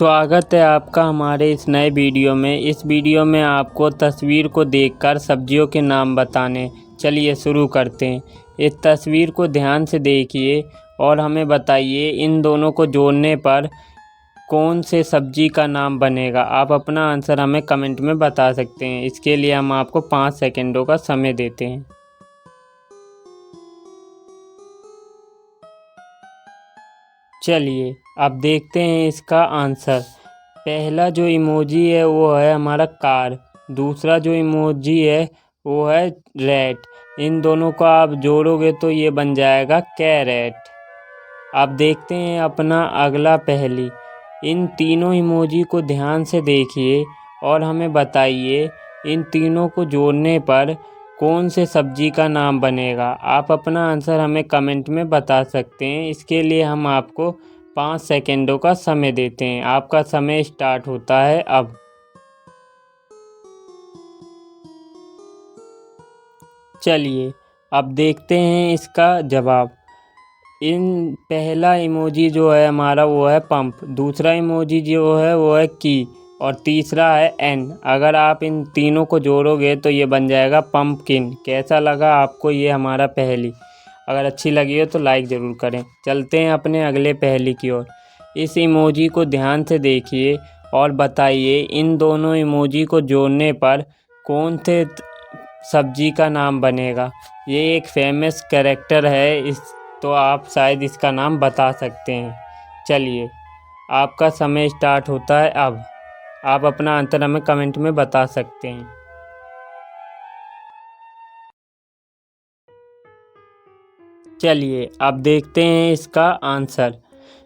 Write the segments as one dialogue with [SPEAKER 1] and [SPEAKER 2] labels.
[SPEAKER 1] स्वागत है आपका हमारे इस नए वीडियो में। इस वीडियो में आपको तस्वीर को देखकर सब्जियों के नाम बताने। चलिए शुरू करते हैं। इस तस्वीर को ध्यान से देखिए और हमें बताइए इन दोनों को जोड़ने पर कौन से सब्जी का नाम बनेगा। आप अपना आंसर हमें कमेंट में बता सकते हैं। इसके लिए हम आपको 5 सेकंडों का समय देते हैं। चलिए अब देखते हैं इसका आंसर। पहला जो इमोजी है वो है हमारा कार, दूसरा जो इमोजी है वो है रैट। इन दोनों को आप जोड़ोगे तो ये बन जाएगा कैरेट। अब देखते हैं अपना अगला पहेली। इन तीनों इमोजी को ध्यान से देखिए और हमें बताइए इन तीनों को जोड़ने पर कौन से सब्जी का नाम बनेगा। आप अपना आंसर हमें कमेंट में बता सकते हैं। इसके लिए हम आपको 5 सेकंडों का समय देते हैं। आपका समय स्टार्ट होता है अब। चलिए अब देखते हैं इसका जवाब। इन पहला इमोजी जो है हमारा वो है पंप, दूसरा इमोजी जो है वो है की और तीसरा है एन। अगर आप इन तीनों को जोड़ोगे तो ये बन जाएगा पंपकिन। कैसा लगा आपको ये हमारा पहेली? अगर अच्छी लगी हो तो लाइक ज़रूर करें। चलते हैं अपने अगले पहेली की ओर। इस इमोजी को ध्यान से देखिए और बताइए इन दोनों इमोजी को जोड़ने पर कौन से सब्जी का नाम बनेगा। ये एक फेमस कैरेक्टर है तो आप शायद इसका नाम बता सकते हैं। चलिए आपका समय स्टार्ट होता है अब। आप अपना आंसर हमें कमेंट में बता सकते हैं। चलिए अब देखते हैं इसका आंसर।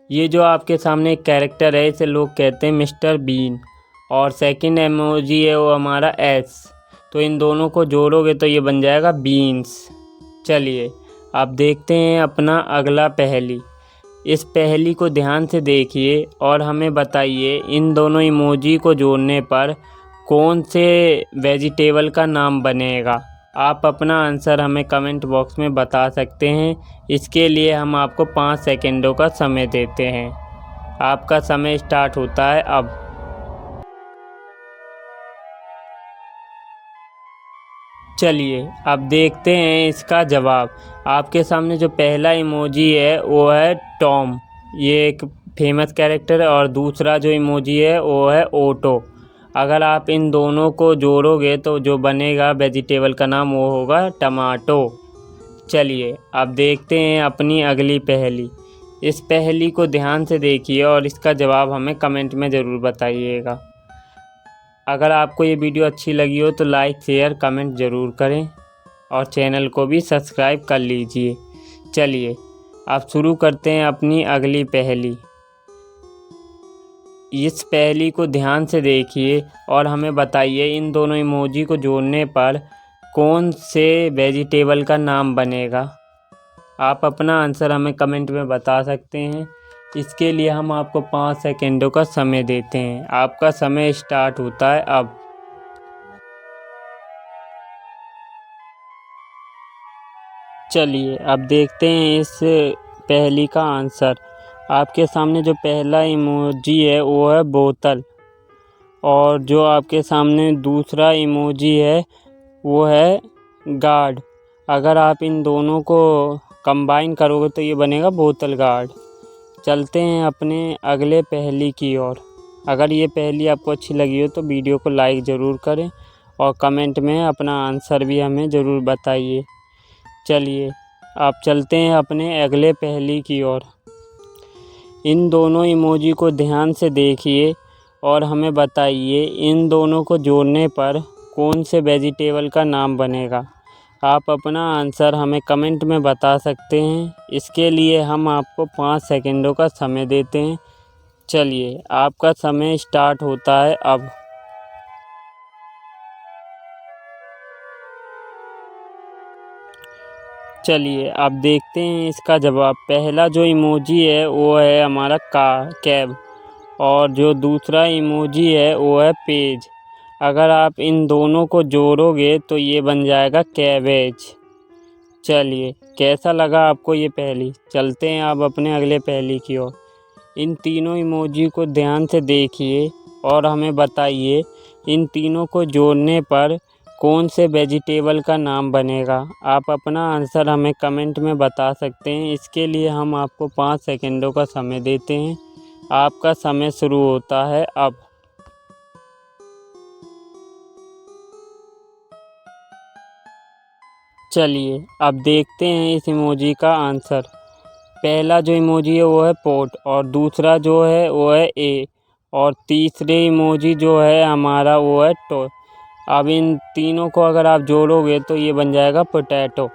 [SPEAKER 1] ये जो आपके सामने एक कैरेक्टर है इसे लोग कहते हैं मिस्टर बीन और सेकंड इमोजी है वो हमारा एस। तो इन दोनों को जोड़ोगे तो ये बन जाएगा बीन्स। चलिए अब देखते हैं अपना अगला पहेली। इस पहेली को ध्यान से देखिए और हमें बताइए इन दोनों इमोजी को जोड़ने पर कौन से वेजिटेबल का नाम बनेगा। आप अपना आंसर हमें कमेंट बॉक्स में बता सकते हैं। इसके लिए हम आपको 5 सेकंडों का समय देते हैं। आपका समय स्टार्ट होता है अब। चलिए अब देखते हैं इसका जवाब। आपके सामने जो पहला इमोजी है वो है टॉम, ये एक फेमस कैरेक्टर है और दूसरा जो इमोजी है वो है ओटो। अगर आप इन दोनों को जोड़ोगे तो जो बनेगा वेजिटेबल का नाम वो होगा टमाटो। चलिए अब देखते हैं अपनी अगली पहेली। इस पहेली को ध्यान से देखिए और इसका जवाब हमें कमेंट में ज़रूर बताइएगा। अगर आपको ये वीडियो अच्छी लगी हो तो लाइक शेयर कमेंट ज़रूर करें और चैनल को भी सब्सक्राइब कर लीजिए। चलिए अब शुरू करते हैं अपनी अगली पहेली। इस पहेली को ध्यान से देखिए और हमें बताइए इन दोनों इमोजी को जोड़ने पर कौन से वेजिटेबल का नाम बनेगा। आप अपना आंसर हमें कमेंट में बता सकते हैं। इसके लिए हम आपको 5 सेकंडों का समय देते हैं। आपका समय स्टार्ट होता है अब। चलिए अब देखते हैं इस पहेली का आंसर। आपके सामने जो पहला इमोजी है वो है बोतल और जो आपके सामने दूसरा इमोजी है वो है गार्ड। अगर आप इन दोनों को कंबाइन करोगे तो ये बनेगा बोतल गार्ड। चलते हैं अपने अगले पहेली की ओर। अगर ये पहेली आपको अच्छी लगी हो तो वीडियो को लाइक ज़रूर करें और कमेंट में अपना आंसर भी हमें ज़रूर बताइए। चलिए आप चलते हैं अपने अगले पहेली की ओर। इन दोनों इमोजी को ध्यान से देखिए और हमें बताइए इन दोनों को जोड़ने पर कौन से वेजिटेबल का नाम बनेगा। आप अपना आंसर हमें कमेंट में बता सकते हैं। इसके लिए हम आपको 5 सेकंडों का समय देते हैं। चलिए आपका समय स्टार्ट होता है अब। चलिए अब देखते हैं इसका जवाब। पहला जो इमोजी है वो है हमारा कैब और जो दूसरा इमोजी है वो है पेज। अगर आप इन दोनों को जोड़ोगे तो ये बन जाएगा कैबेज। चलिए कैसा लगा आपको ये पहेली? चलते हैं अब अपने अगले पहेली की ओर। इन तीनों इमोजी को ध्यान से देखिए और हमें बताइए इन तीनों को जोड़ने पर कौन से वेजिटेबल का नाम बनेगा। आप अपना आंसर हमें कमेंट में बता सकते हैं। इसके लिए हम आपको 5 सेकंडों का समय देते हैं। आपका समय शुरू होता है अब। चलिए अब देखते हैं इस इमोजी का आंसर। पहला जो इमोजी है वो है पोट, और दूसरा जो है वो है ए, और तीसरे इमोजी जो है हमारा वो है टो। अब इन तीनों को अगर आप जोड़ोगे तो ये बन जाएगा पोटैटो।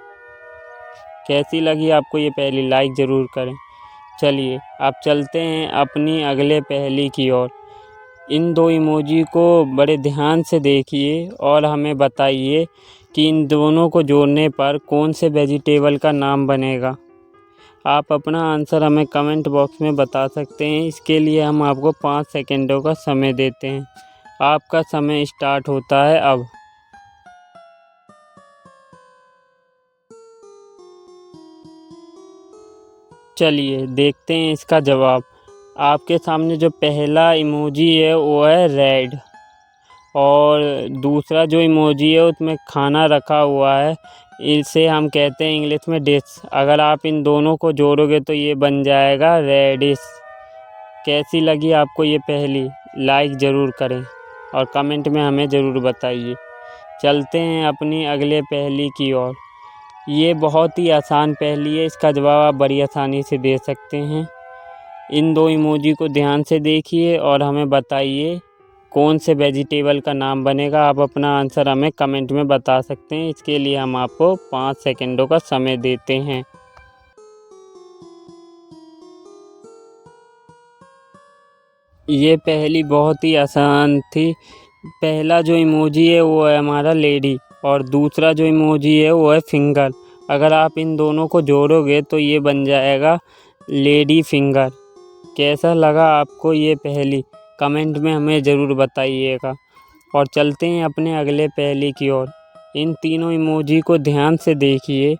[SPEAKER 1] कैसी लगी आपको ये पहेली, लाइक ज़रूर करें। चलिए अब चलते हैं अपनी अगले पहेली की ओर। इन दो इमोजी को बड़े ध्यान से देखिए और हमें बताइए कि इन दोनों को जोड़ने पर कौन से वेजिटेबल का नाम बनेगा। आप अपना आंसर हमें कमेंट बॉक्स में बता सकते हैं। इसके लिए हम आपको 5 सेकंडों का समय देते हैं। आपका समय स्टार्ट होता है अब। चलिए देखते हैं इसका जवाब। आपके सामने जो पहला इमोजी है वो है रेड, और दूसरा जो इमोजी है उसमें खाना रखा हुआ है। इसे हम कहते हैं इंग्लिश में डिश। अगर आप इन दोनों को जोड़ोगे तो ये बन जाएगा रेडिश। कैसी लगी आपको ये पहेली, लाइक ज़रूर करें और कमेंट में हमें ज़रूर बताइए। चलते हैं अपनी अगले पहेली की ओर। ये बहुत ही आसान पहेली है, इसका जवाब आप बड़ी आसानी से दे सकते हैं। इन दो इमोजी को ध्यान से देखिए और हमें बताइए कौन से वेजिटेबल का नाम बनेगा। आप अपना आंसर हमें कमेंट में बता सकते हैं। इसके लिए हम आपको 5 सेकंडों का समय देते हैं। ये पहेली बहुत ही आसान थी। पहला जो इमोजी है वो है हमारा लेडी, और दूसरा जो इमोजी है वो है फिंगर। अगर आप इन दोनों को जोड़ोगे तो ये बन जाएगा लेडी फिंगर। कैसा लगा आपको ये पहेली, कमेंट में हमें ज़रूर बताइएगा। और चलते हैं अपने अगले पहेली की ओर। इन तीनों इमोजी को ध्यान से देखिए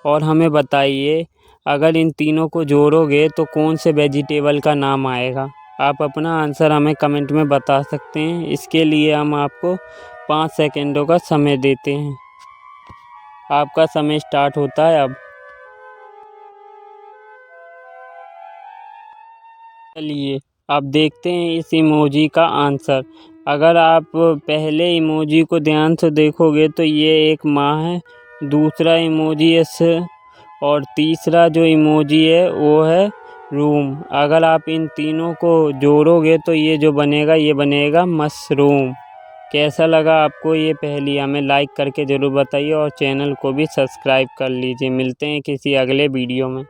[SPEAKER 1] और हमें बताइए अगर इन तीनों को जोड़ोगे तो कौन से वेजिटेबल का नाम आएगा। आप अपना आंसर हमें कमेंट में बता सकते हैं। इसके लिए हम आपको 5 सेकंडों का समय देते हैं। आपका समय स्टार्ट होता है अब। चलिए अब देखते हैं इस इमोजी का आंसर। अगर आप पहले इमोजी को ध्यान से देखोगे तो ये एक माँ है, दूसरा इमोजी है और तीसरा जो इमोजी है वो है रूम। अगर आप इन तीनों को जोड़ोगे तो ये जो बनेगा ये बनेगा मशरूम। कैसा लगा आपको ये पहेली, हमें लाइक करके ज़रूर बताइए और चैनल को भी सब्सक्राइब कर लीजिए। मिलते हैं किसी अगले वीडियो में।